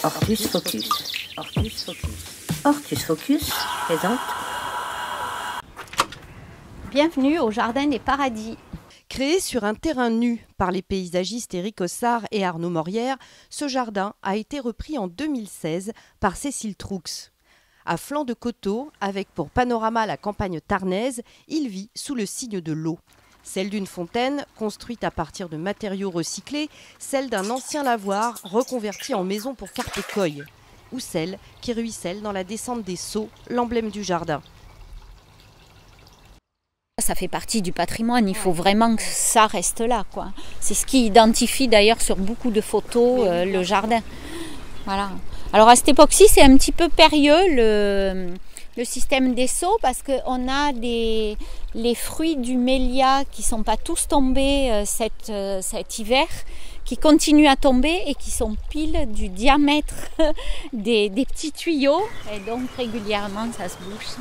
Ortus Focus. Ortus Focus. Ortus Focus présente. Bienvenue au Jardin des Paradis. Créé sur un terrain nu par les paysagistes Éric Ossard et Arnaud Morière, ce jardin a été repris en 2016 par Cécile Troux. À flanc de coteau, avec pour panorama la campagne tarnaise, il vit sous le signe de l'eau. Celle d'une fontaine, construite à partir de matériaux recyclés, celle d'un ancien lavoir reconverti en maison pour carpe et coille, ou celle qui ruisselle dans la descente des Sauts, l'emblème du jardin. Ça fait partie du patrimoine, il faut vraiment que ça reste là, quoi. C'est ce qui identifie d'ailleurs sur beaucoup de photos le jardin. Voilà. Alors à cette époque-ci, c'est un petit peu périlleux le système des Sauts parce qu'on a les fruits du mélia qui ne sont pas tous tombés cet hiver, qui continuent à tomber et qui sont pile du diamètre des petits tuyaux. Et donc régulièrement, ça se bouge.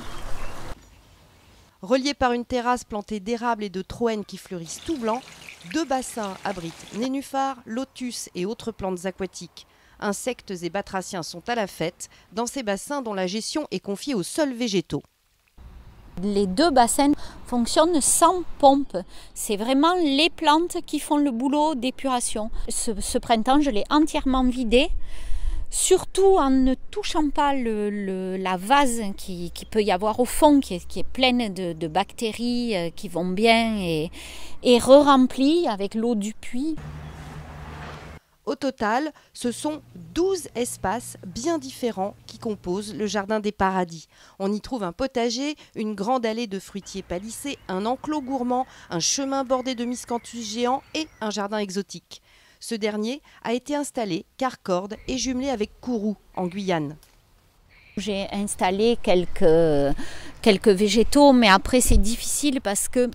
Reliés par une terrasse plantée d'érables et de troènes qui fleurissent tout blanc, 2 bassins abritent nénuphars, lotus et autres plantes aquatiques. Insectes et batraciens sont à la fête dans ces bassins dont la gestion est confiée aux seuls végétaux. Les 2 bassins fonctionnent sans pompe. C'est vraiment les plantes qui font le boulot d'épuration. Ce printemps, je l'ai entièrement vidé. Surtout en ne touchant pas la vase qui peut y avoir au fond, qui est pleine de bactéries qui vont bien et re-remplie avec l'eau du puits. Au total, ce sont 12 espaces bien différents qui composent le Jardin des Paradis. On y trouve un potager, une grande allée de fruitiers palissés, un enclos gourmand, un chemin bordé de miscanthus géants et un jardin exotique. Ce dernier a été installé Carcorde et jumelé avec Kourou en Guyane. J'ai installé quelques végétaux, mais après c'est difficile parce que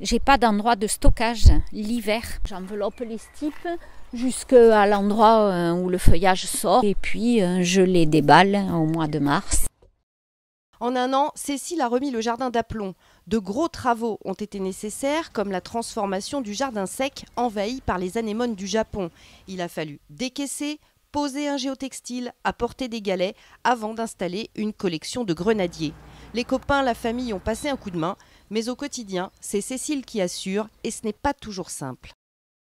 j'ai pas d'endroit de stockage l'hiver. J'enveloppe les stipes jusqu'à l'endroit où le feuillage sort et puis je les déballe au mois de mars. En un an, Cécile a remis le jardin d'aplomb. De gros travaux ont été nécessaires, comme la transformation du jardin sec envahi par les anémones du Japon. Il a fallu décaisser, poser un géotextile, apporter des galets avant d'installer une collection de grenadiers. Les copains, la famille ont passé un coup de main, mais au quotidien, c'est Cécile qui assure et ce n'est pas toujours simple.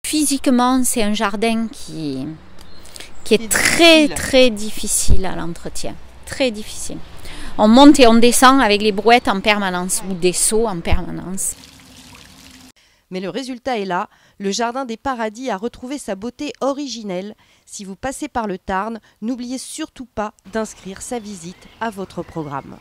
Physiquement, c'est un jardin qui est très difficile à l'entretien. Très difficile. On monte et on descend avec les brouettes en permanence ou des seaux en permanence. Mais le résultat est là, le Jardin des Paradis a retrouvé sa beauté originelle. Si vous passez par le Tarn, n'oubliez surtout pas d'inscrire sa visite à votre programme.